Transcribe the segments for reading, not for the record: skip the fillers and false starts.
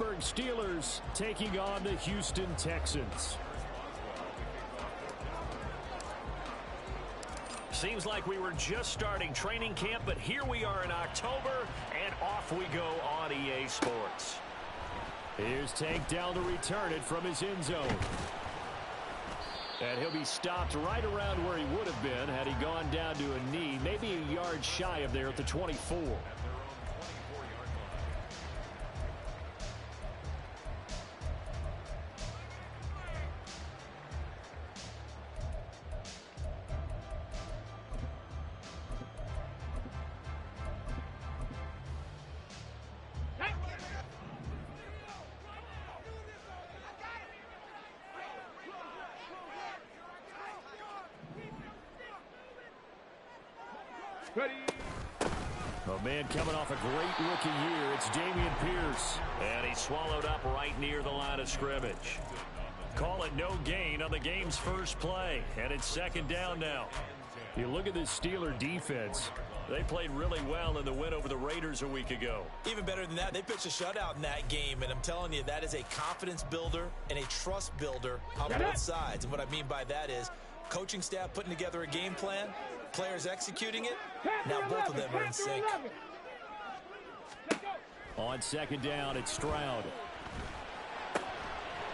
Pittsburgh Steelers taking on the Houston Texans. Seems like we were just starting training camp, but here we are in October, and off we go on EA Sports. Here's Tank down to return it from his end zone. And he'll be stopped right around where he would have been had he gone down to a knee, maybe a yard shy of there at the 24. A man coming off a great rookie year, it's Dameon Pierce. And he's swallowed up right near the line of scrimmage. Call it no gain on the game's first play, and it's second down now. You look at this Steeler defense. They played really well in the win over the Raiders a week ago. Even better than that, they pitched a shutout in that game, and I'm telling you, that is a confidence builder and a trust builder on both sides. And what I mean by that is coaching staff putting together a game plan, players executing it. Now both of them are in sync. On second down, it's Stroud.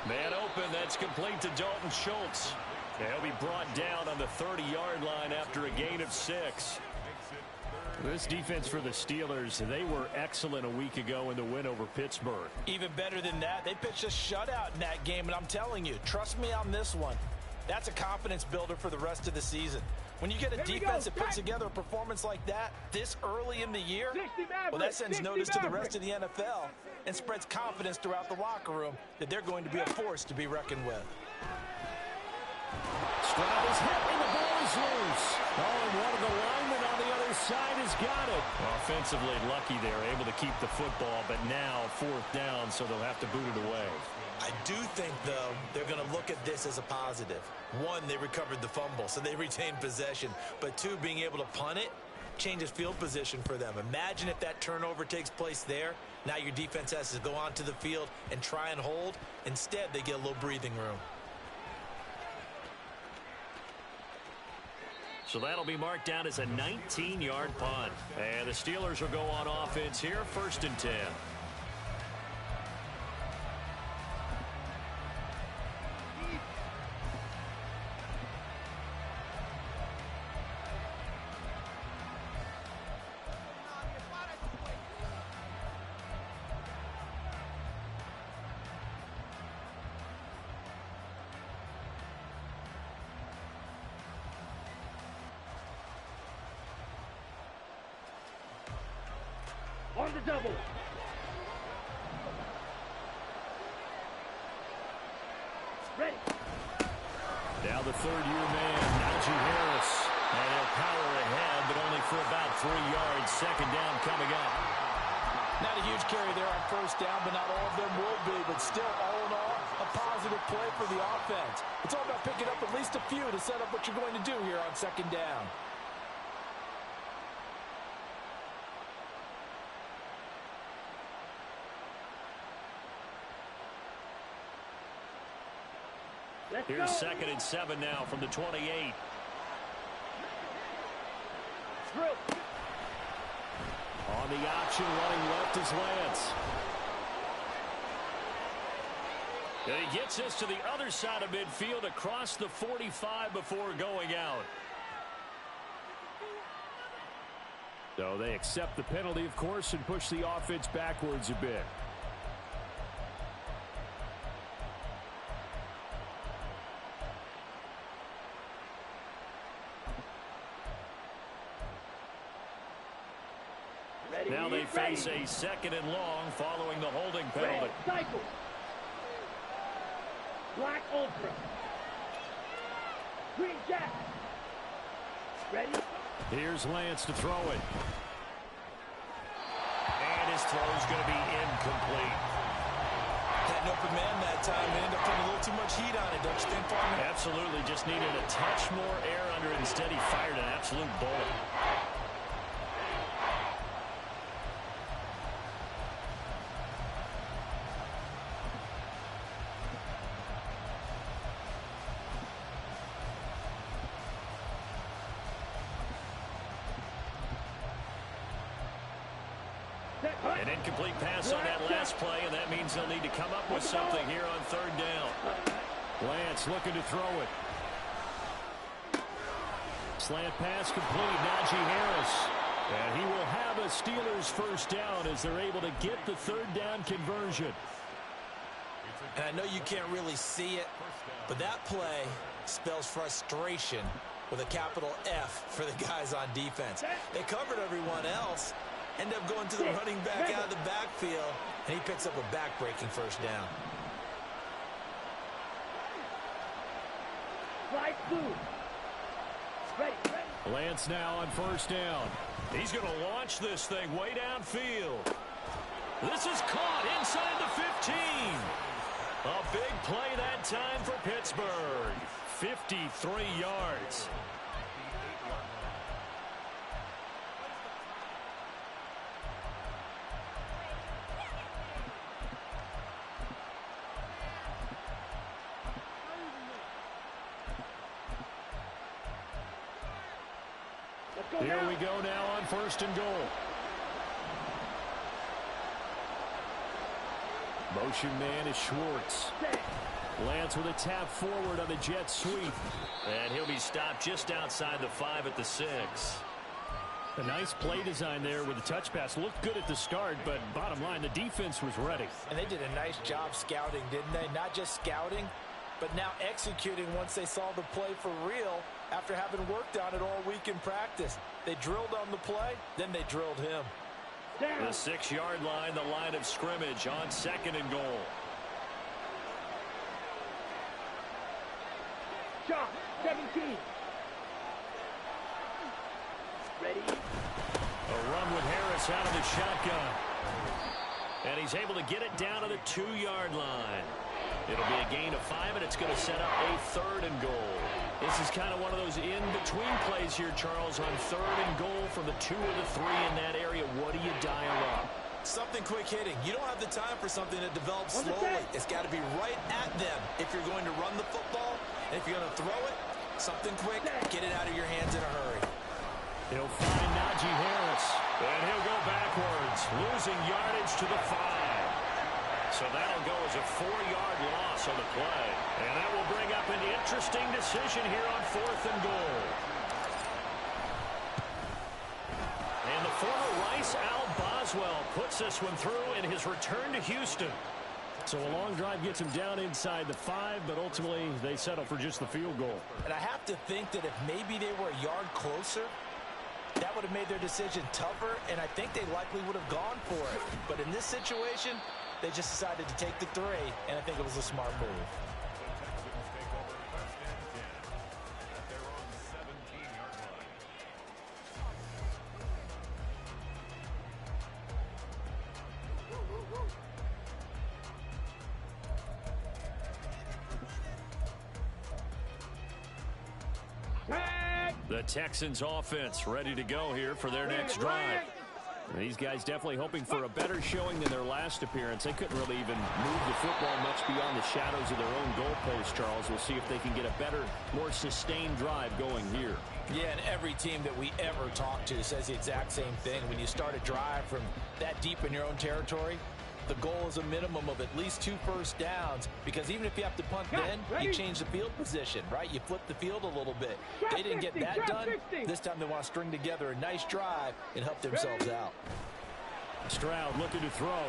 Man open, that's complete to Dalton Schultz. He'll be brought down on the 30-yard line after a gain of 6. This defense for the Steelers, they were excellent a week ago in the win over Pittsburgh. Even better than that, they pitched a shutout in that game, and I'm telling you, trust me on this one. That's a confidence builder for the rest of the season. When you get a defense that puts together a performance like that this early in the year, well, that sends notice to the rest of the NFL and spreads confidence throughout the locker room that they're going to be a force to be reckoned with. Stroud is hit and the ball is loose. Oh, and one of the linemen on the other side has got it. Offensively lucky they're able to keep the football, but now fourth down, so they'll have to boot it away. I do think, though, they're going to look at this as a positive. One, they recovered the fumble, so they retained possession. But two, being able to punt it changes field position for them. Imagine if that turnover takes place there. Now your defense has to go onto the field and try and hold. Instead, they get a little breathing room. So that'll be marked down as a 19-yard punt. And the Steelers will go on offense here, 1st and 10. On the double. Ready. Now the third-year man, Najee Harris. And he'll power ahead, but only for about 3 yards. Second down coming up. Not a huge carry there on first down, but not all of them will be. But still, all in all, a positive play for the offense. It's all about picking up at least a few to set up what you're going to do here on second down. Here's 2nd and 7 now from the 28. On the option, running left is Lance. And he gets us to the other side of midfield across the 45 before going out. So they accept the penalty, of course, and push the offense backwards a bit. Now they face a 2nd and long following the holding penalty. Cycle. Black Ultra. Green Jack. Ready? Here's Lance to throw it. And his throw is going to be incomplete. Had an open man that time and ended up putting a little too much heat on it, don't you think, Farmer? Absolutely. Just needed a touch more air under it. Instead, he fired an absolute bullet. An incomplete pass on that last play, and that means they'll need to come up with something here on third down. Lance looking to throw it. Slant pass complete. Najee Harris. And he will have a Steelers first down as they're able to get the third down conversion. And I know you can't really see it, but that play spells frustration with a capital F for the guys on defense. They covered everyone else, end up going to the running back out of the backfield, and he picks up a back-breaking first down. Slide through. Ready. Lance now on first down. He's going to launch this thing way downfield. This is caught inside the 15. A big play that time for Pittsburgh. 53 yards. Here we go now on first and goal. Motion man is Schwartz. Lance with a tap forward on the jet sweep. And he'll be stopped just outside the 5 at the 6. A nice play design there with the touch pass. Looked good at the start, but bottom line, the defense was ready. And they did a nice job scouting, didn't they? Not just scouting, but now executing once they saw the play for real after having worked on it all week in practice. They drilled on the play, then they drilled him. The 6-yard line, the line of scrimmage on second and goal. Shot. 17. Ready. A run with Harris out of the shotgun. And he's able to get it down to the 2-yard line. It'll be a gain of 5, and it's going to set up a third and goal. This is kind of one of those in-between plays here, Charles, on third and goal from the 2 or the 3 in that area. What do you dial up? Something quick hitting. You don't have the time for something that develops slowly. It's got to be right at them if you're going to run the football. And if you're going to throw it, something quick, get it out of your hands in a hurry. He'll find Najee Harris. And he'll go backwards, losing yardage to the 5. So that'll go as a 4-yard loss on the play. And that will bring up an interesting decision here on fourth and goal. And the former Rice Al Boswell puts this one through in his return to Houston. So a long drive gets him down inside the 5, but ultimately they settle for just the field goal. And I have to think that if maybe they were a yard closer, that would have made their decision tougher, and I think they likely would have gone for it. But in this situation, they just decided to take the 3, and I think it was a smart move. The Texans offense ready to go here for their next drive. These guys definitely hoping for a better showing than their last appearance. They couldn't really even move the football much beyond the shadows of their own goalpost, Charles. We'll see if they can get a better, more sustained drive going here. Yeah, and every team that we ever talk to says the exact same thing. When you start a drive from that deep in your own territory, the goal is a minimum of at least 2 first downs, because even if you have to punt then, you change the field position, right? You flip the field a little bit. They didn't get that done. This time they want to string together a nice drive and help themselves out. Stroud looking to throw.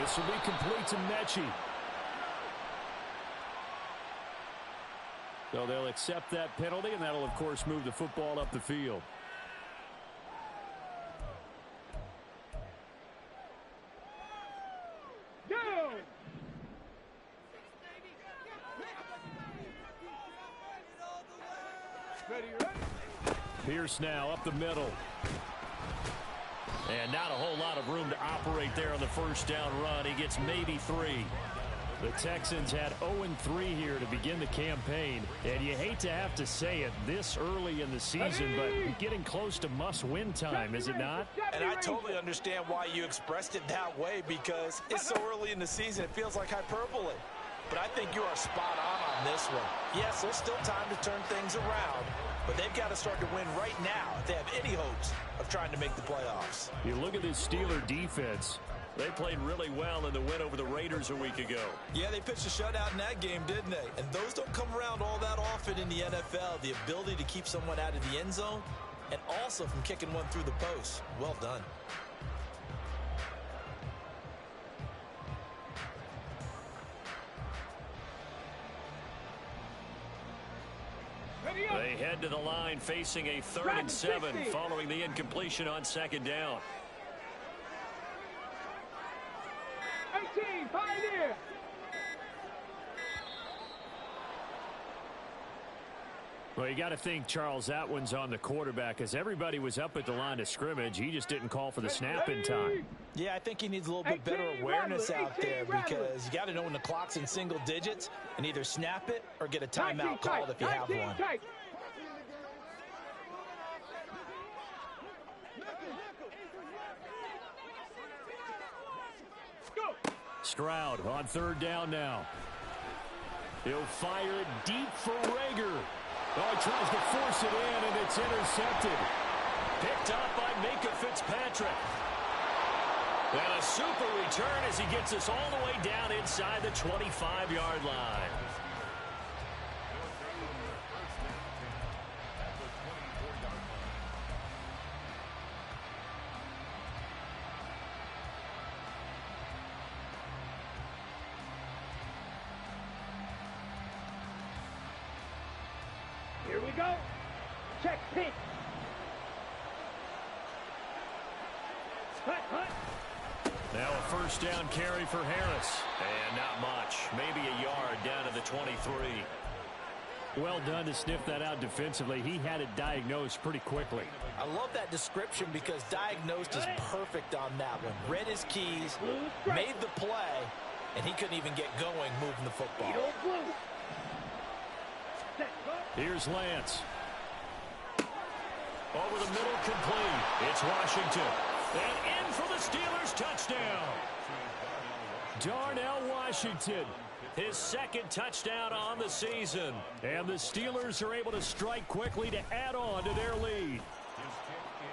This will be complete to Mechie. So they'll accept that penalty, and that'll, of course, move the football up the field. Pierce now up the middle. And not a whole lot of room to operate there on the first down run. He gets maybe 3. The Texans had 0-3 here to begin the campaign. And you hate to have to say it this early in the season, but getting close to must-win time, is it not? And I totally understand why you expressed it that way, because it's so early in the season, it feels like hyperbole. But I think you are spot on this one. Yes, there's still time to turn things around, but they've got to start to win right now if they have any hopes of trying to make the playoffs. You look at this Steeler defense. They played really well in the win over the Raiders a week ago. Yeah, they pitched a shutout in that game, didn't they? And those don't come around all that often in the NFL. The ability to keep someone out of the end zone and also from kicking one through the post. Well done. They head to the line facing a 3rd and 7 following the incompletion on 2nd down. 18, Pioneer. Well, you got to think, Charles, that one's on the quarterback as everybody was up at the line of scrimmage. He just didn't call for the snap in time. Yeah, I think he needs a little bit better awareness out there because you got to know when the clock's in single digits and either snap it or get a timeout called if you have one. Stroud on 3rd down now. He'll fire it deep for Rager. Oh, he tries to force it in, and it's intercepted. Picked up by Minka Fitzpatrick. And a super return as he gets us all the way down inside the 25-yard line. Here we go. Check pitch. Hut, hut. Now a 1st down carry for Harris. And not much. Maybe a yard down to the 23. Well done to sniff that out defensively. He had it diagnosed pretty quickly. I love that description because diagnosed is perfect on that one. Read his keys, made the play, and he couldn't even get going moving the football. Here's Lance. Over the middle, complete. It's Washington. And in for the Steelers, touchdown. Darnell Washington, his 2nd touchdown on the season. And the Steelers are able to strike quickly to add on to their lead.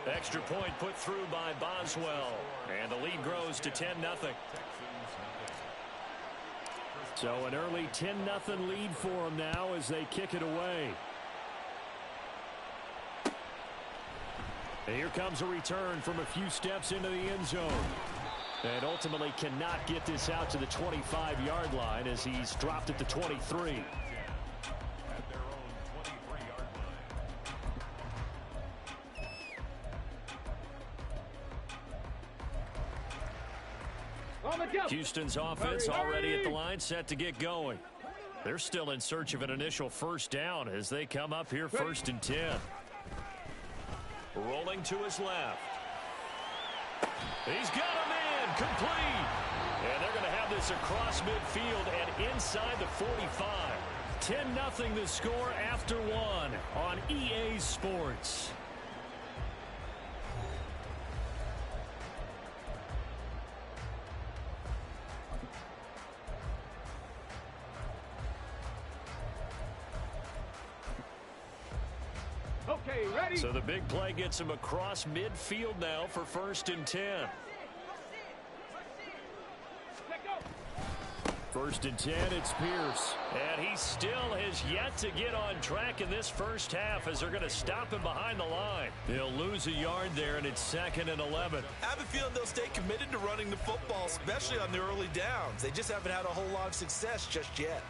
Extra point put through by Boswell. And the lead grows to 10-0. So an early 10-0 lead for them now as they kick it away. And here comes a return from a few steps into the end zone. And ultimately cannot get this out to the 25-yard line as he's dropped at the 23. Houston's offense already at the line, set to get going. They're still in search of an initial 1st down as they come up here 1st and 10. Rolling to his left. He's got a man, complete. And they're going to have this across midfield and inside the 45. 10-0 the score after 1 on EA Sports. Okay, ready. So the big play gets him across midfield now for 1st and 10. 1st and 10, it's Pierce. And he still has yet to get on track in this first half as they're going to stop him behind the line. They'll lose a yard there, and it's 2nd and 11. I have a feeling they'll stay committed to running the football, especially on the early downs. They just haven't had a whole lot of success just yet.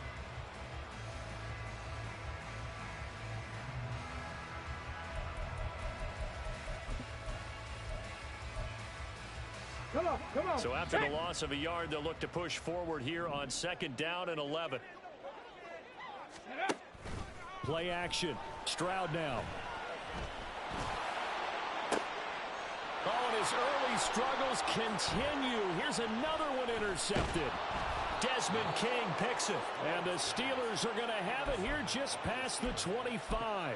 Come on. So after the loss of a yard, they'll look to push forward here on 2nd down and 11. Play action. Stroud now. Oh, and his early struggles continue. Here's another one intercepted. Desmond King picks it. And the Steelers are going to have it here just past the 25.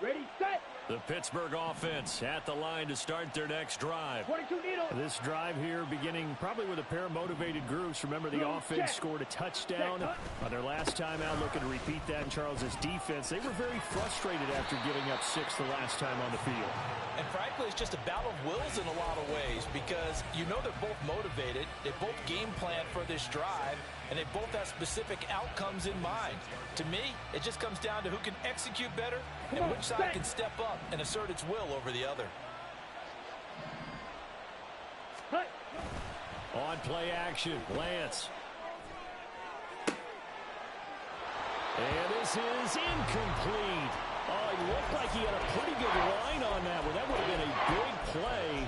Ready. The Pittsburgh offense at the line to start their next drive. 22 needle. This drive here beginning probably with a pair of motivated groups. Remember, the offense scored a touchdown on their last time out, looking to repeat that in Charles's defense. They were very frustrated after giving up 6 the last time on the field. And frankly, it's just a battle of wills in a lot of ways because you know they're both motivated. They both game plan for this drive, and they both have specific outcomes in mind. To me, it just comes down to who can execute better and which side can step up and assert its will over the other. On play action, Lance. And this is incomplete. Oh, it looked like he had a pretty good line on that one. That would have been a big play,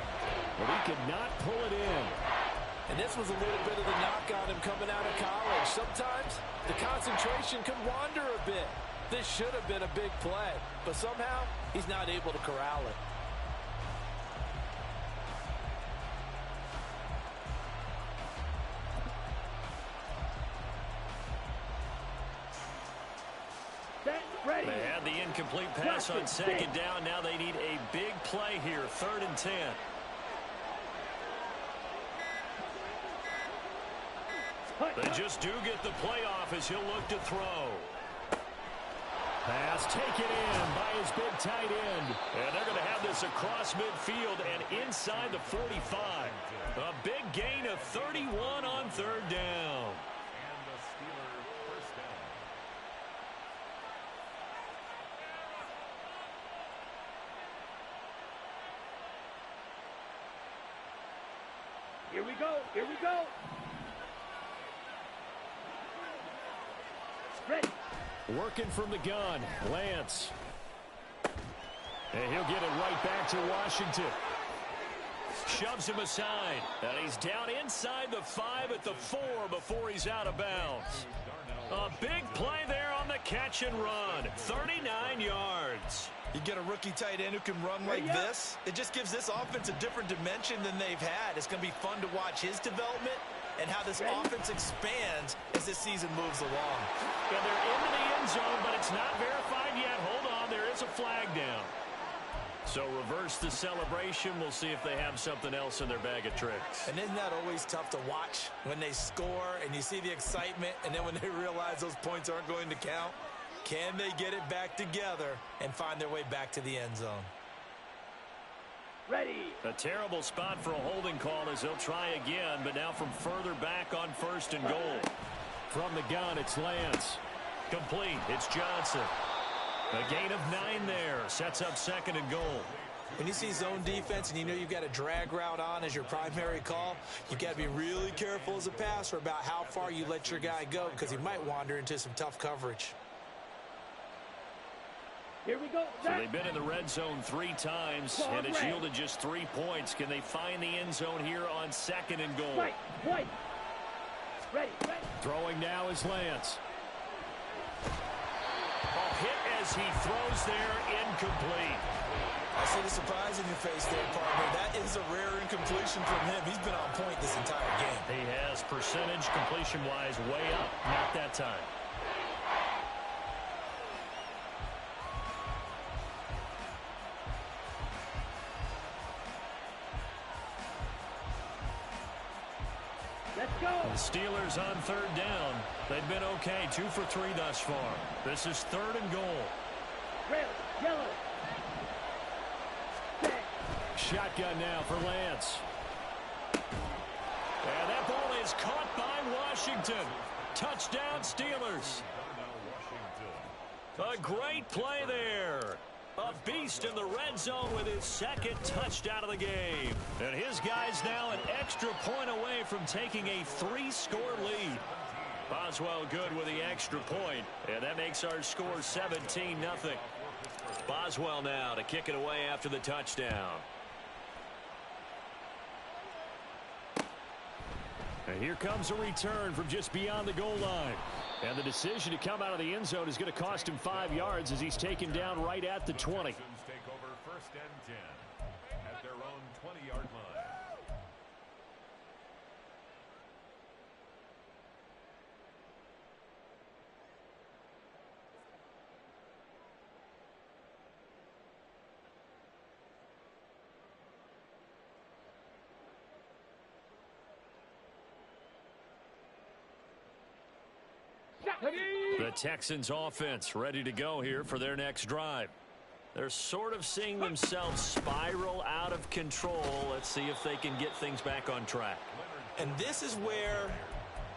but he could not pull it in. And this was a little bit of the knock on him coming out of college. Sometimes the concentration can wander a bit. This should have been a big play, but somehow he's not able to corral it. They had the incomplete pass on second down. Now they need a big play here, 3rd and 10. They just do get the playoff as he'll look to throw. Pass taken in by his big tight end. And they're going to have this across midfield and inside the 45. A big gain of 31 on 3rd down. Here we go. Here we go. Ready. Working from the gun, Lance. And he'll get it right back to Washington. Shoves him aside. And he's down inside the 5 at the 4 before he's out of bounds. A big play there on the catch and run. 39 yards. You get a rookie tight end who can run like this. It just gives this offense a different dimension than they've had. It's going to be fun to watch his development and how this offense expands as this season moves along. And they're into the end zone, but it's not verified yet. Hold on, there is a flag down. So reverse the celebration. We'll see if they have something else in their bag of tricks. And isn't that always tough to watch when they score and you see the excitement, and then when they realize those points aren't going to count? Can they get it back together and find their way back to the end zone? Ready. A terrible spot for a holding call as they'll try again, but now from further back on 1st and goal. From the gun, it's Lance. Complete. It's Johnson. A gain of 9 there. Sets up 2nd and goal. When you see zone defense and you know you've got a drag route on as your primary call, you've got to be really careful as a passer about how far you let your guy go because he might wander into some tough coverage. Here we go. So they've been in the red zone 3 times, and it's yielded just 3 points. Can they find the end zone here on 2nd and goal? Right. Ready. Throwing now is Lance. A hit as he throws there, incomplete. I see the surprise in your face there, partner. That is a rare incompletion from him. He's been on point this entire game. He has percentage completion-wise way up, not that time. Let's go. The Steelers on 3rd down. They've been okay, 2 for 3 thus far. This is 3rd and goal. Red, yellow. Set. Shotgun now for Lance. And that ball is caught by Washington. Touchdown, Steelers. A great play there. A beast in the red zone with his 2nd touchdown of the game. And his guys now an extra point away from taking a 3-score lead. Boswell good with the extra point, and that makes our score 17-0. Boswell now to kick it away after the touchdown. And here comes a return from just beyond the goal line. And the decision to come out of the end zone is going to cost him 5 yards as he's taken down right at the 20. Take over 1st and 10 at their own 20-yard line. The Texans offense ready to go here for their next drive. They're sort of seeing themselves spiral out of control. Let's see if they can get things back on track. And this is where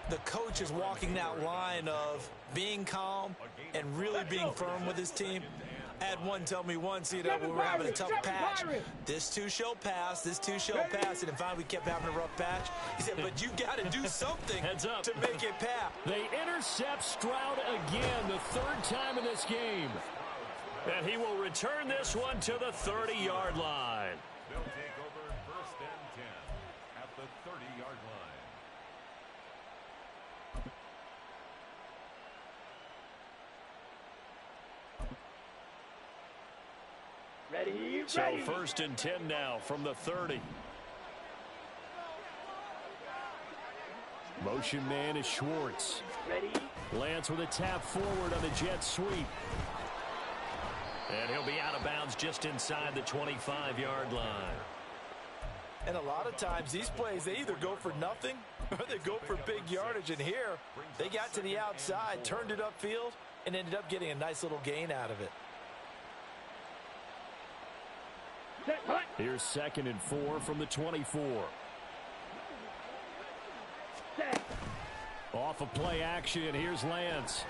the coach is walking that line of being calm and really being firm with his team. I had one tell me once, we were having a tough patch. This too shall pass, this too shall pass. And finally we kept having a rough patch. He said, but you got to do something to make it pass. They intercept Stroud again, the third time in this game. And he will return this one to the 30-yard line. They'll take over 1st and 10 at the 30-yard line. Ready, So ready. 1st and 10 now from the 30. Motion man is Schwartz. Ready. Lance with a tap forward on the jet sweep. And he'll be out of bounds just inside the 25-yard line. And a lot of times these plays, they either go for nothing or they go for big yardage. And here, they got to the outside, turned it upfield, and ended up getting a nice little gain out of it. Set, hut. Here's 2nd and 4 from the 24. Set. Off of play action, here's Lance.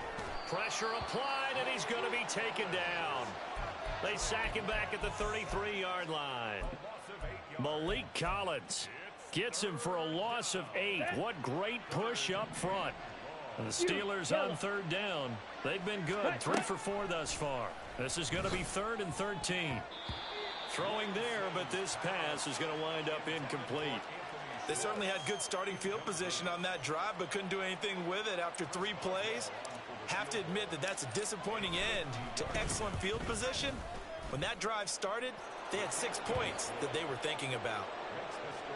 Pressure applied, and he's going to be taken down. They sack him back at the 33-yard line. Malik Collins gets him for a loss of 8. What great push up front. And the Steelers on 3rd down. They've been good, 3 for 4 thus far. This is going to be 3rd and 13. Throwing there, but this pass is going to wind up incomplete. They certainly had good starting field position on that drive, but couldn't do anything with it after 3 plays. Have to admit that that's a disappointing end to excellent field position. When that drive started, they had 6 points that they were thinking about.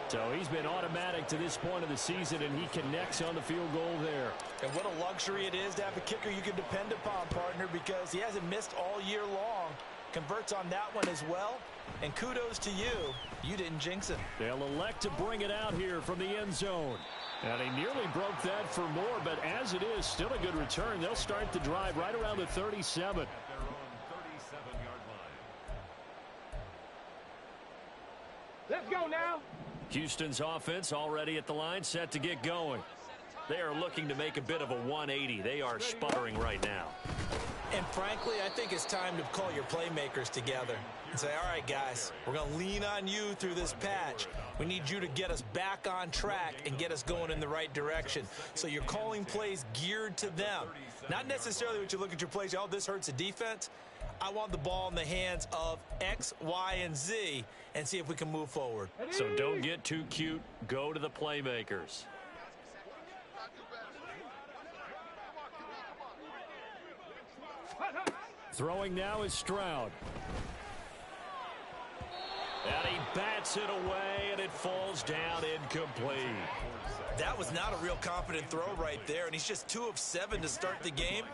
So he's been automatic to this point of the season, and he connects on the field goal there. And what a luxury it is to have a kicker you can depend upon, partner, because he hasn't missed all year long. Converts on that one as well. And kudos to you. You didn't jinx it. They'll elect to bring it out here from the end zone. And he nearly broke that for more, but as it is, still a good return. They'll start the drive right around the 37. At their own 37-yard line. Let's go now. Houston's offense already at the line, set to get going. They are looking to make a bit of a 180. They are sputtering right now. And frankly, I think it's time to call your playmakers together and say, all right, guys, we're going to lean on you through this patch. We need you to get us back on track and get us going in the right direction. So you're calling plays geared to them. Not necessarily what you look at your plays, oh, this hurts the defense. I want the ball in the hands of X, Y, and Z and see if we can move forward. So don't get too cute. Go to the playmakers. Throwing now is Stroud. And he bats it away, and it falls down incomplete. That was not a real confident throw right there, and he's just 2 of 7 to start the game.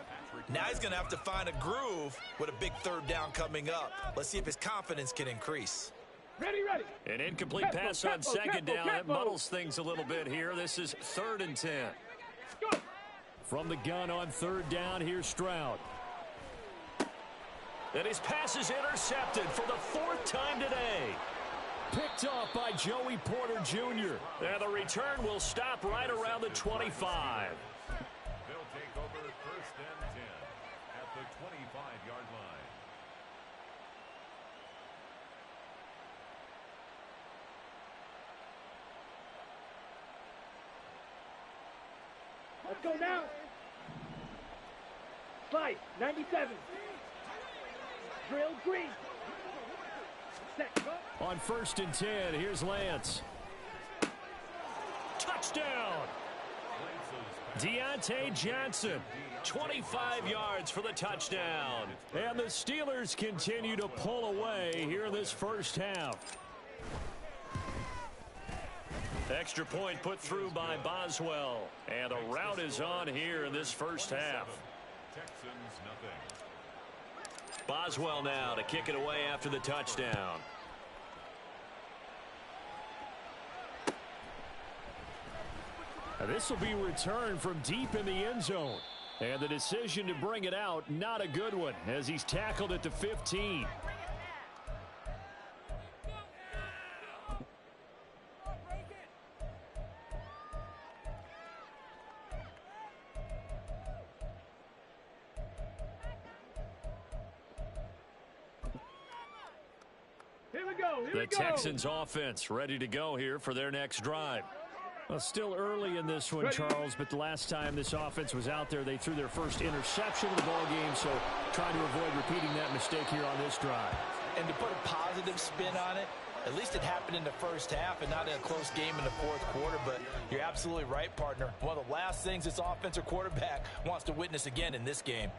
Now he's going to have to find a groove with a big 3rd down coming up. Let's see if his confidence can increase. Ready, ready. An incomplete pass on 2nd down. That muddles things a little bit here. This is 3rd and 10. Go. From the gun on 3rd down, here's Stroud. And his pass is intercepted for the 4th time today. Picked off by Joey Porter Jr. And the return will stop right around the 25. They'll take over 1st and 10 at the 25-yard line. Let's go now. Slide, 97. Drill green. Set, go. On 1st and 10, here's Lance. Touchdown! Deontay Johnson, 25 yards for the touchdown. And the Steelers continue to pull away here in this first half. Extra point put through by Boswell. And a rout is on here in this first half. Texans nothing. Boswell now to kick it away after the touchdown. This will be returned from deep in the end zone. And the decision to bring it out, not a good one, as he's tackled at the 15. The Texans offense ready to go here for their next drive. Well, still early in this one, Charles, but the last time this offense was out there, they threw their first interception of the ball game, so trying to avoid repeating that mistake here on this drive. And to put a positive spin on it, at least it happened in the first half and not in a close game in the fourth quarter, but you're absolutely right, partner. One of the last things this offensive quarterback wants to witness again in this game.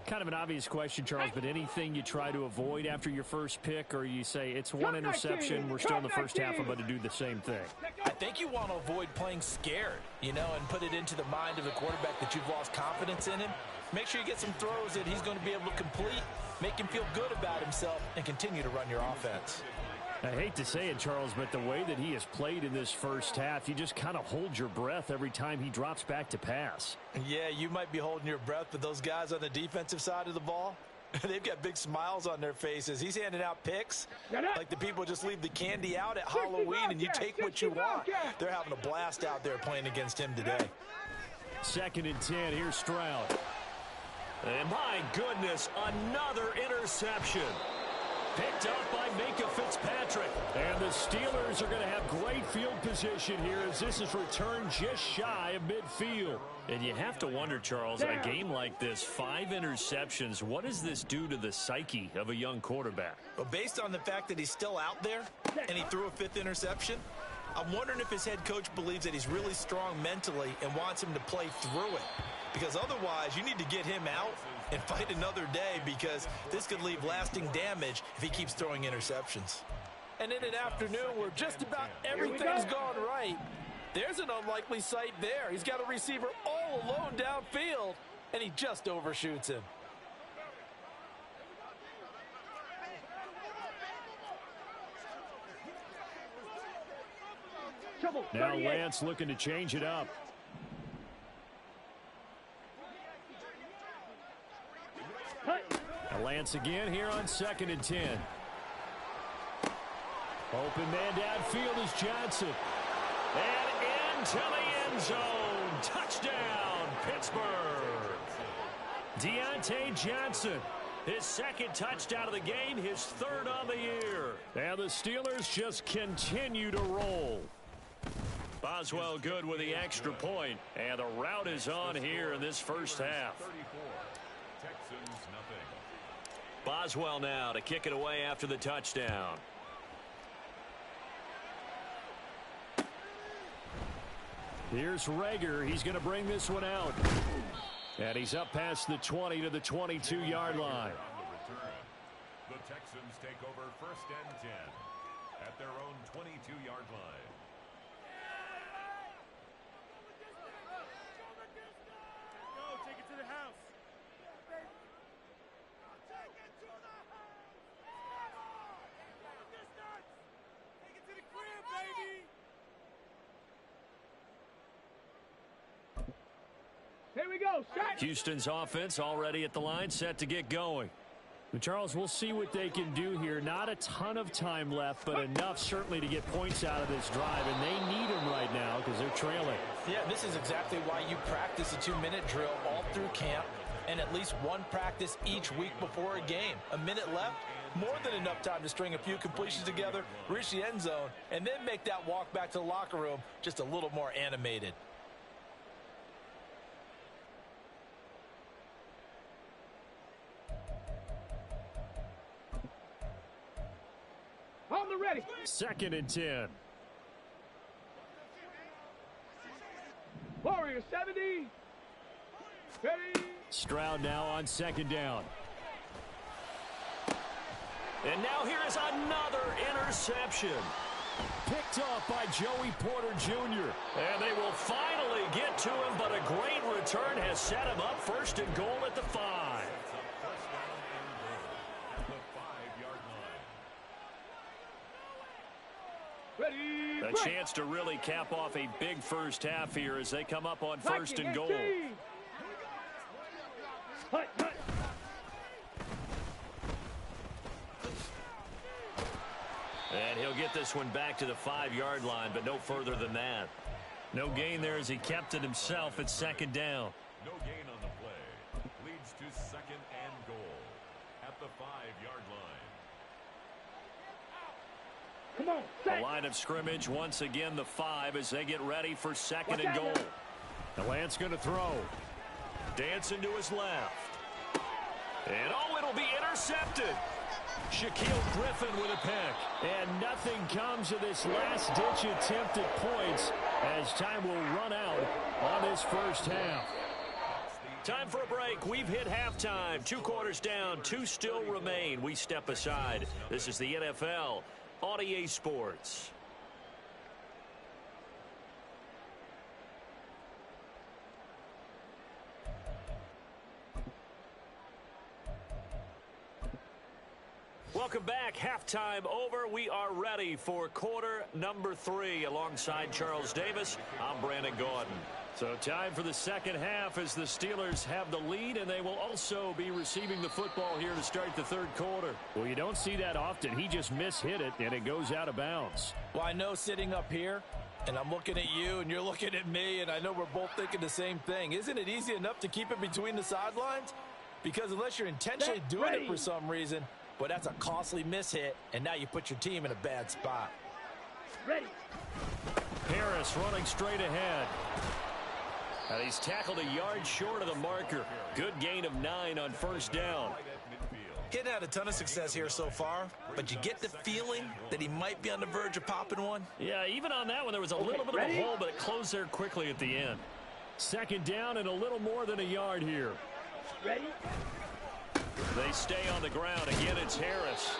Kind of an obvious question, Charles, but anything you try to avoid after your first pick, or you say it's one interception, we're still in the first half, I'm going to do the same thing? I think you want to avoid playing scared, and put it into the mind of the quarterback that you've lost confidence in him. Make sure you get some throws that he's going to be able to complete, make him feel good about himself, and continue to run your offense. I hate to say it, Charles, but the way that he has played in this first half, you just kind of hold your breath every time he drops back to pass. Yeah, you might be holding your breath, but those guys on the defensive side of the ball, they've got big smiles on their faces. He's handing out picks like the people just leave the candy out at Halloween and you take what you want. They're having a blast out there playing against him today. 2nd and 10, here's Stroud. And my goodness, another interception. Picked up by Minka Fitzpatrick. And the Steelers are going to have great field position here as this is returned just shy of midfield. And you have to wonder, Charles, in a game like this, 5 interceptions, what does this do to the psyche of a young quarterback? Well, based on the fact that he's still out there and he threw a 5th interception, I'm wondering if his head coach believes that he's really strong mentally and wants him to play through it. Because otherwise, you need to get him out and fight another day, because this could leave lasting damage if he keeps throwing interceptions. And in an afternoon where just about everything's gone right, there's an unlikely sight there. He's got a receiver all alone downfield, and he just overshoots him. Now Lance looking to change it up. Now Lance again here on 2nd and 10. Open man downfield is Johnson. And into the end zone. Touchdown, Pittsburgh. Deontay Johnson. His 2nd touchdown of the game, his 3rd on the year. And the Steelers just continue to roll. Boswell good with the extra point, and the route is on here in this first half. Texans nothing. Boswell now to kick it away after the touchdown. Here's Rager. He's going to bring this one out. And he's up past the 20 to the 22-yard line. The Texans take over 1st and 10 at their own 22-yard line. Take it to the house. Take it to the house. Take it to the crib, baby. Here we go. Set. Houston's offense already at the line, set to get going. But Charles, we'll see what they can do here. Not a ton of time left, but enough certainly to get points out of this drive, and they need them right now because they're trailing. Yeah, this is exactly why you practice a 2-minute drill all through camp and at least one practice each week before a game. A minute left, more than enough time to string a few completions together, reach the end zone, and then make that walk back to the locker room just a little more animated. On the ready. 2nd and 10. Warrior 70. Ready. Stroud now on 2nd down. And now here is another interception. Picked off by Joey Porter Jr. And they will finally get to him, but a great return has set him up 1st and goal at the 5. Ready. A chance to really cap off a big first half here as they come up on 1st and goal. And he'll get this one back to the 5-yard line, but no further than that. No gain there as he kept it himself at second down. No gain on the play. Leads to second and goal at the 5-yard line. Come on, The line of scrimmage, once again, the 5 as they get ready for second and goal. The Lance going to throw. Dancing to his left. And, oh, it'll be intercepted. Shaquille Griffin with a pick. And nothing comes of this last-ditch attempt at points as time will run out on this first half. Time for a break. We've hit halftime. 2 quarters down, 2 still remain. We step aside. This is the NFL on EA Sports. Welcome back. Halftime over. We are ready for quarter number 3. Alongside Charles Davis, I'm Brandon Gordon. So time for the second half as the Steelers have the lead, and they will also be receiving the football here to start the third quarter. Well, you don't see that often. He just mishit it, and it goes out of bounds. Well, I know sitting up here, and I'm looking at you, and you're looking at me, and I know we're both thinking the same thing. Isn't it easy enough to keep it between the sidelines? Because unless you're intentionally doing it for some reason, but that's a costly mishit, and now you put your team in a bad spot. ready. Harris running straight ahead. And he's tackled a yard short of the marker. Good gain of 9 on first down. He hadn't had a ton of success here so far, but you get the feeling that he might be on the verge of popping one. Yeah, even on that one, there was a little bit of a hole, but it closed there quickly at the end. Second down and a little more than a yard here. Ready? They stay on the ground. Again, it's Harris.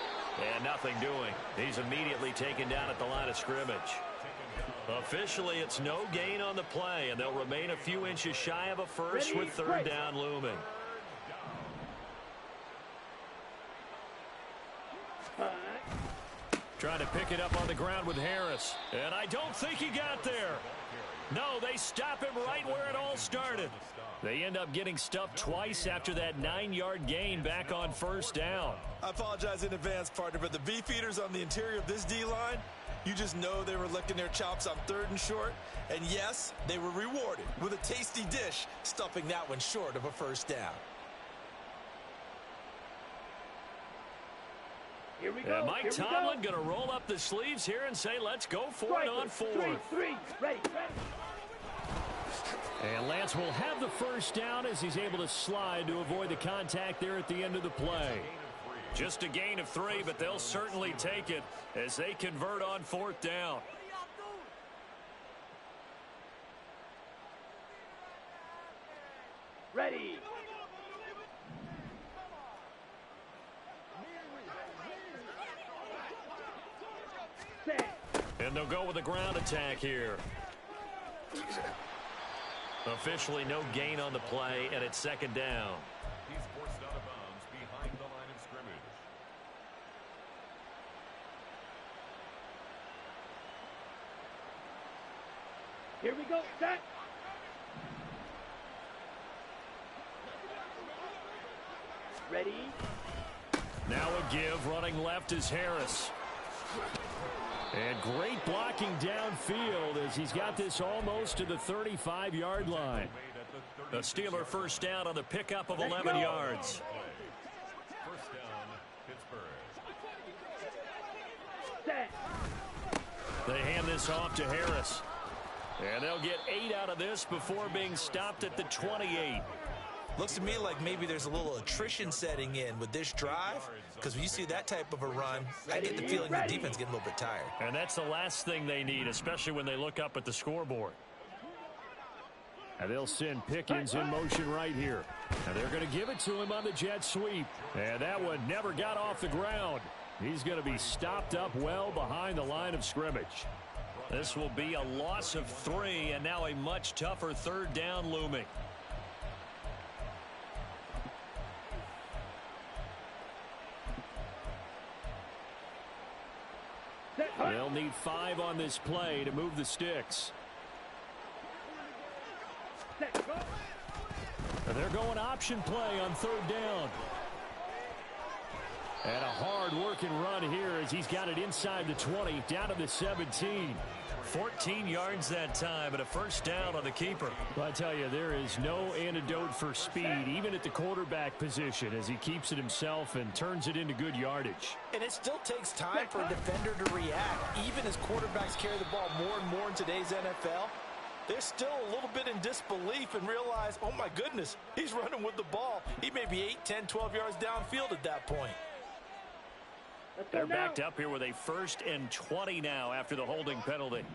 And nothing doing. He's immediately taken down at the line of scrimmage. Officially, it's no gain on the play, and they'll remain a few inches shy of a first with third down looming. Trying to pick it up on the ground with Harris. And I don't think he got there. No, they stop him right where it all started. They end up getting stuffed twice after that 9-yard gain back on first down. I apologize in advance, partner, but the beefeaters on the interior of this D-line, you just know they were licking their chops on third and short. And yes, they were rewarded with a tasty dish, stuffing that one short of a first down. Here we go. And Mike Tomlin going to roll up the sleeves here and say, let's go for it on 4. Three. Ready. And Lance will have the first down as he's able to slide to avoid the contact there at the end of the play. Just a gain of 3, but they'll certainly take it as they convert on fourth down. Ready. Set. And they'll go with a ground attack here. Officially no gain on the play, and it's second down. He's forced out of bounds behind the line of scrimmage. Here we go. Set. Ready. Now a give. Running left is Harris. And great blocking downfield as he's got this almost to the 35-yard line. A Steeler first down on the pickup of 11 yards. First down, Pittsburgh. Set. They hand this off to Harris. And they'll get 8 out of this before being stopped at the 28. Looks to me like maybe there's a little attrition setting in with this drive, because when you see that type of a run, I get the feeling the defense getting a little bit tired. And that's the last thing they need, especially when they look up at the scoreboard. And they'll send Pickens in motion right here. And they're going to give it to him on the jet sweep. And that one never got off the ground. He's going to be stopped up well behind the line of scrimmage. This will be a loss of 3, and now a much tougher third down looming. They'll need 5 on this play to move the sticks. Set. Go. They're going option play on third down. And a hard-working run here as he's got it inside the 20, down to the 17. 14 yards that time and a first down on the keeper. Well, I tell you, there is no antidote for speed, even at the quarterback position, as he keeps it himself and turns it into good yardage. And it still takes time for a defender to react. Even as quarterbacks carry the ball more and more in today's NFL, they're still a little bit in disbelief and realize, oh my goodness, he's running with the ball. He may be 8, 10, 12 yards downfield at that point. They're backed up here with a 1st and 20 now after the holding penalty.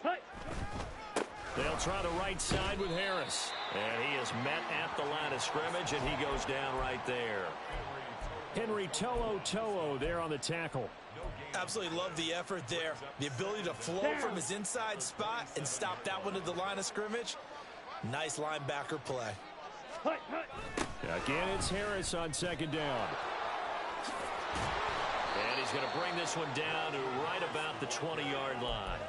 They'll try the right side with Harris. And he is met at the line of scrimmage, and he goes down right there. Henry To'o there on the tackle. Absolutely love the effort there. The ability to flow from his inside spot and stop that one to the line of scrimmage. Nice linebacker play. Again, it's Harris on second down. And he's going to bring this one down to right about the 20-yard line.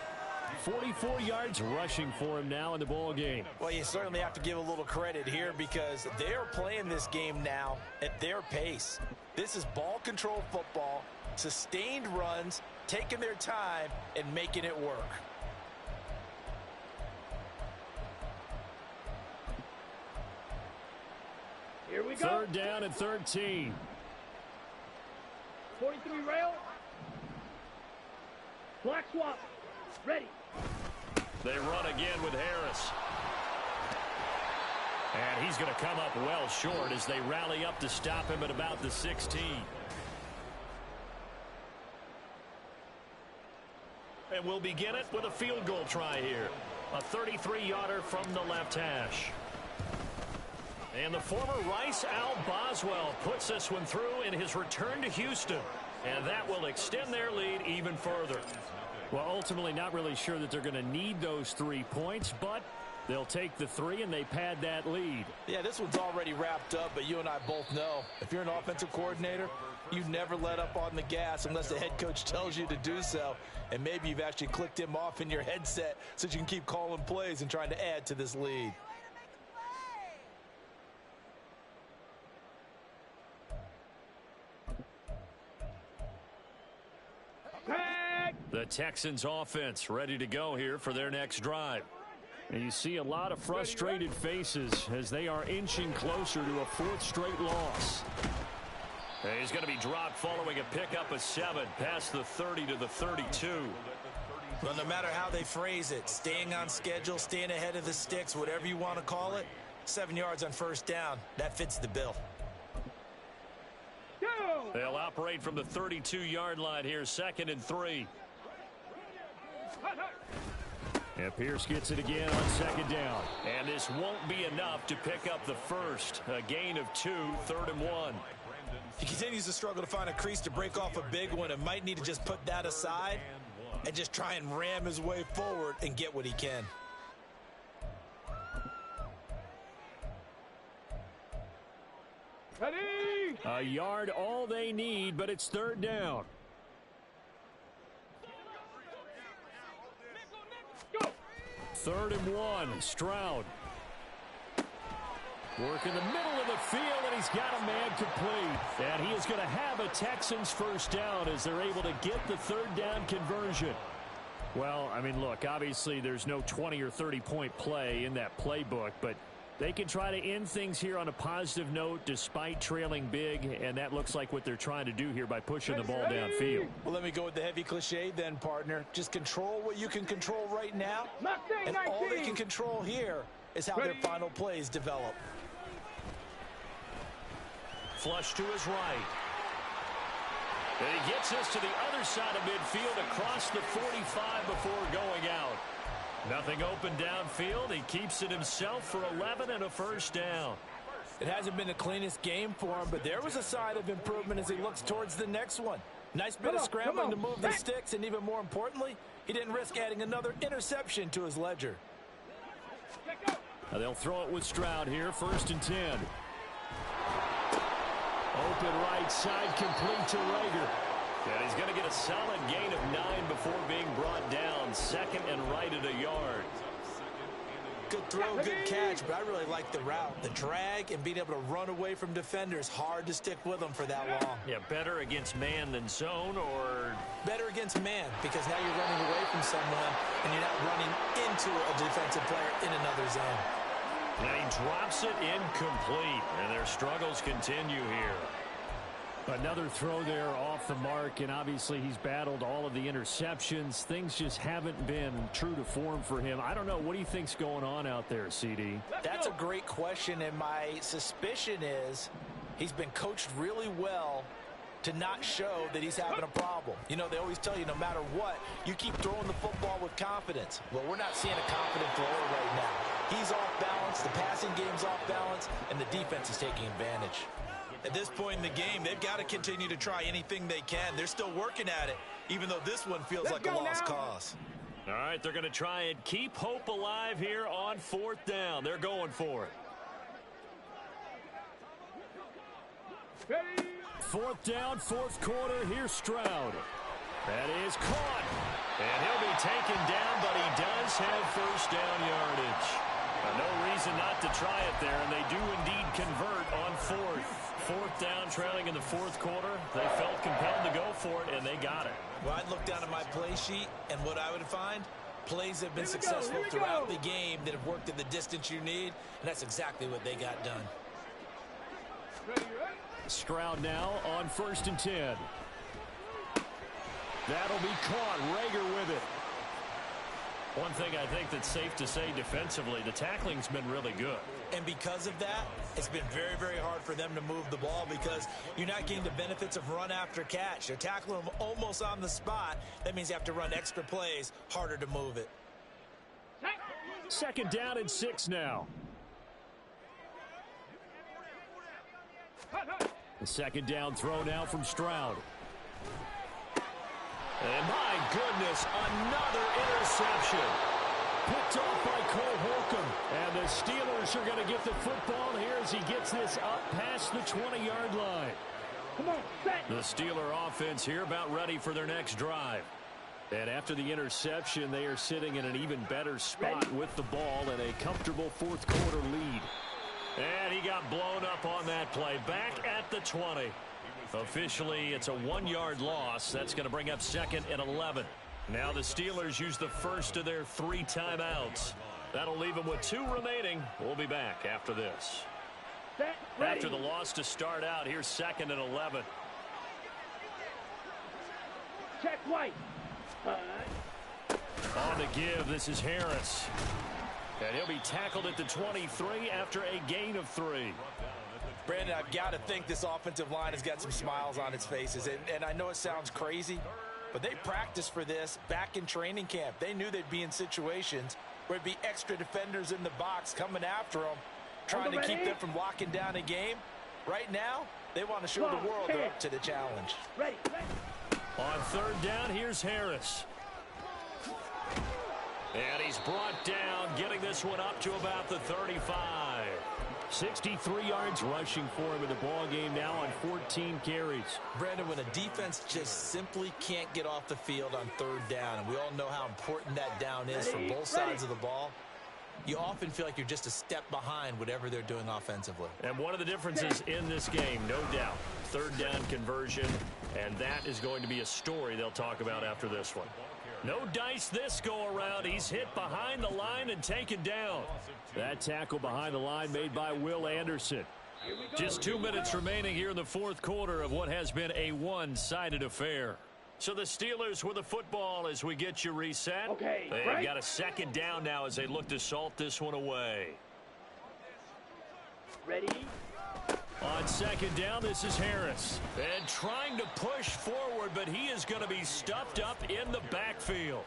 44 yards rushing for him now in the ball game. Well, you certainly have to give a little credit here because they are playing this game now at their pace. This is ball control football, sustained runs, taking their time and making it work. Here we go. Third down and 13. 43 rail. Black swap. Ready. They run again with Harris. And he's going to come up well short as they rally up to stop him at about the 16. And we'll begin it with a field goal try here. A 33-yarder from the left hash. And the former Rice Al Boswell puts this one through in his return to Houston. And that will extend their lead even further. Well, ultimately not really sure that they're going to need those 3 points, but they'll take the 3 and they pad that lead. Yeah, this one's already wrapped up, but you and I both know if you're an offensive coordinator, you never let up on the gas unless the head coach tells you to do so. And maybe you've actually clicked him off in your headset so you can keep calling plays and trying to add to this lead. The Texans offense ready to go here for their next drive. And you see a lot of frustrated faces as they are inching closer to a 4th straight loss. He's going to be dropped following a pickup of 7 past the 30 to the 32. Well, no matter how they phrase it, staying on schedule, staying ahead of the sticks, whatever you want to call it, 7 yards on first down, that fits the bill. They'll operate from the 32-yard line here, 2nd and 3. And Pierce gets it again on second down. And this won't be enough to pick up the first. A gain of 2, 3rd and 1. He continues to struggle to find a crease to break off a big one and might need to just put that aside and just try and ram his way forward and get what he can. Ready. A yard all they need, but it's 3rd down. Go. 3rd and 1, Stroud. Work in the middle of the field, and he's got a man complete. And he is going to have a Texans first down as they're able to get the 3rd down conversion. Well, I mean, look, obviously there's no 20 or 30-point play in that playbook, but they can try to end things here on a positive note despite trailing big, and that looks like what they're trying to do here by pushing the ball downfield. Well, let me go with the heavy cliche then, partner. Just control what you can control right now, and all they can control here is how their final plays develop. Flush to his right. And he gets this to the other side of midfield across the 45 before going out. Nothing open downfield. He keeps it himself for 11 and a first down. It hasn't been the cleanest game for him, but there was a sign of improvement as he looks towards the next one. Nice bit of scrambling to move the sticks, and even more importantly, he didn't risk adding another interception to his ledger. Now they'll throw it with Stroud here, 1st and 10. Open right side, complete to Rager. And he's going to get a solid gain of 9 before being brought down. 2nd and right at a yard. Good throw, good catch, but I really like the route. The drag and being able to run away from defenders, hard to stick with them for that long. Yeah, better against man than zone, or better against man, because now you're running away from someone and you're not running into a defensive player in another zone. Now he drops it incomplete, and their struggles continue here. Another throw there off the mark, and obviously he's battled all of the interceptions. Things just haven't been true to form for him. I don't know. What do you think's going on out there, CD? That's a great question, and my suspicion is he's been coached really well to not show that he's having a problem. You know, they always tell you no matter what, you keep throwing the football with confidence. Well, we're not seeing a confident thrower right now. He's off balance, the passing game's off balance, and the defense is taking advantage. At this point in the game, they've got to continue to try anything they can. They're still working at it, even though this one feels like a lost cause. All right, they're going to try and keep hope alive here on 4th down. They're going for it. Ready? 4th down, 4th quarter. Here's Stroud. That is caught. And he'll be taken down, but he does have first down yardage. No reason not to try it there, and they do indeed convert on 4th. 4th down, trailing in the 4th quarter. They felt compelled to go for it, and they got it. Well, I'd look down at my play sheet, and what I would find, plays have been successful throughout the game that have worked at the distance you need, and that's exactly what they got done. Stroud now on 1st and 10. That'll be caught. Rager with it. One thing I think that's safe to say defensively, the tackling's been really good. And because of that, it's been very, very hard for them to move the ball because you're not getting the benefits of run after catch. You're tackling them almost on the spot. That means you have to run extra plays, harder to move it. 2nd down and 6 now. The 2nd down throw now from Stroud. And my goodness, another interception. Picked off by Cole Holcomb. And the Steelers are going to get the football here as he gets this up past the 20-yard line. Come on, set. The Steeler offense here about ready for their next drive. And after the interception, they are sitting in an even better spot with the ball and a comfortable 4th quarter lead. And he got blown up on that play. Back at the 20. Officially, it's a 1-yard loss. That's going to bring up 2nd and 11. Now the Steelers use the first of their 3 timeouts. That'll leave them with 2 remaining. We'll be back after this. Set. Ready. After the loss to start out, here's 2nd and 11. Check White. On the give, this is Harris. And he'll be tackled at the 23 after a gain of 3. Brandon, I've got to think this offensive line has got some smiles on its faces. And I know it sounds crazy, but they practiced for this back in training camp. They knew they'd be in situations where there'd be extra defenders in the box coming after them, trying to keep them from locking down a game. Right now, they want to show the world they're up to the challenge. Ready. On 3rd down, here's Harris. And he's brought down, getting this one up to about the 35. 63 yards rushing for him in the ball game now on 14 carries. Brandon, when a defense just simply can't get off the field on 3rd down, and we all know how important that down is for both sides of the ball, you often feel like you're just a step behind whatever they're doing offensively. And one of the differences in this game, no doubt, 3rd down conversion, and that is going to be a story they'll talk about after this one. No dice this go around. He's hit behind the line and taken down. That tackle behind the line made by Will Anderson. Just 2 minutes remaining here in the 4th quarter of what has been a one-sided affair. So the Steelers with the football as we get you reset. Okay, They've got a 2nd down now as they look to salt this one away. Ready. On 2nd down, this is Harris. And trying to push forward, but he is going to be stuffed up in the backfield.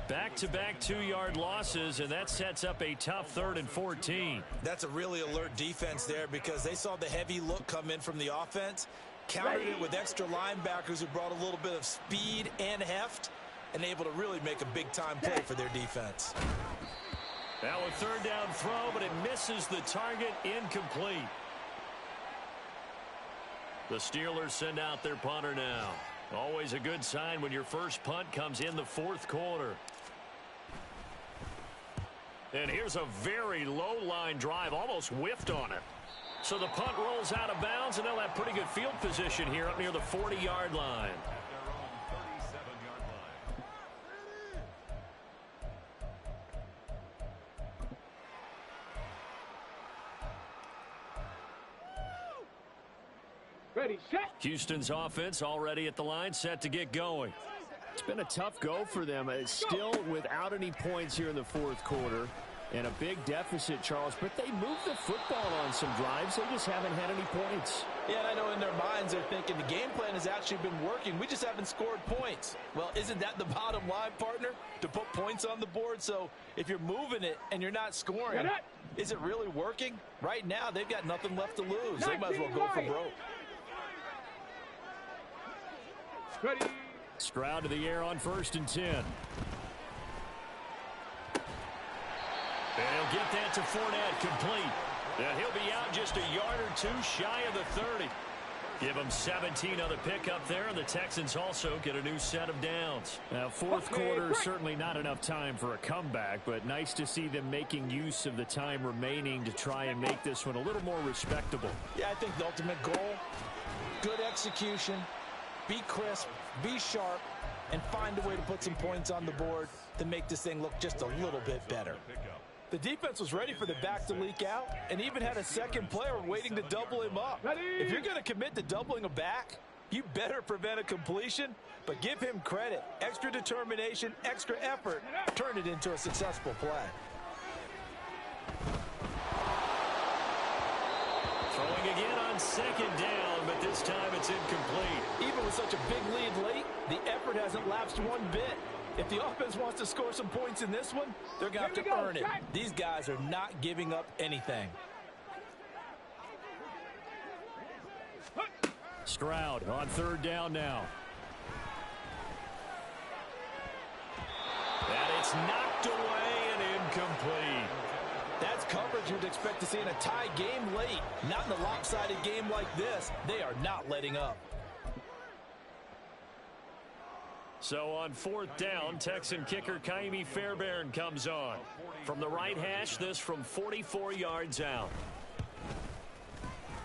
Back-to-back 2-yard losses, and that sets up a tough 3rd and 14. That's a really alert defense there because they saw the heavy look come in from the offense, countered it with extra linebackers who brought a little bit of speed and heft, and able to really make a big-time play for their defense. Now a 3rd down throw, but it misses the target, incomplete. The Steelers send out their punter now. Always a good sign when your first punt comes in the 4th quarter. And here's a very low line drive, almost whiffed on it. So the punt rolls out of bounds, and they'll have pretty good field position here up near the 40-yard line. Ready, set. Houston's offense already at the line, set to get going. It's been a tough go for them. It's still without any points here in the fourth quarter. And a big deficit, Charles. But they moved the football on some drives. They just haven't had any points. Yeah, and I know in their minds they're thinking the game plan has actually been working. We just haven't scored points. Well, isn't that the bottom line, partner? To put points on the board? So if you're moving it and you're not scoring, is it really working? Right now, they've got nothing left to lose. They might as well go for broke. Ready. Stroud to the air on 1st and 10. And he'll get that to Fournette, complete. And he'll be out just a yard or two shy of the 30. Give them 17 on the pickup there, and the Texans also get a new set of downs. Now, fourth quarter, certainly not enough time for a comeback, but nice to see them making use of the time remaining to try and make this one a little more respectable. Yeah, I think the ultimate goal, good execution, be crisp, be sharp, and find a way to put some points on the board to make this thing look just a little bit better. The defense was ready for the back to leak out and even had a second player waiting to double him up. If you're going to commit to doubling a back, you better prevent a completion, but give him credit. Extra determination, extra effort, turn it into a successful play. Throwing again on 2nd down, but this time it's incomplete. Even with such a big lead late, the effort hasn't lapsed one bit. If the offense wants to score some points in this one, they're going to have to earn it. These guys are not giving up anything. Stroud on 3rd down now. And it's knocked away and incomplete. That's coverage you'd expect to see in a tie game late. Not in a lopsided game like this. They are not letting up. So on 4th down, Texan kicker Kaimi Fairbairn comes on. From the right hash, this from 44 yards out.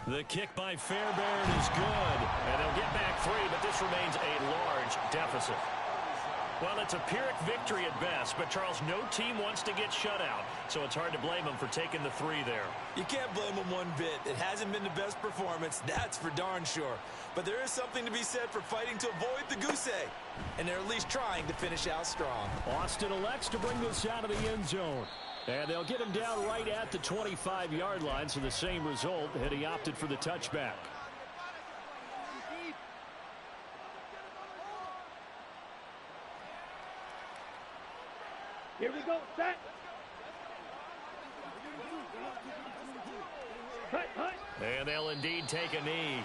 The kick by Fairbairn is good. And they'll get back 3, but this remains a large deficit. Well, it's a Pyrrhic victory at best, but Charles, no team wants to get shut out, so it's hard to blame them for taking the 3 there. You can't blame them one bit. It hasn't been the best performance, that's for darn sure. But there is something to be said for fighting to avoid the goose egg, and they're at least trying to finish out strong. Austin elects to bring this out of the end zone. And they'll get him down right at the 25-yard line, so the same result, and he opted for the touchback. Here we go, set. Hut, hut. And they'll indeed take a knee.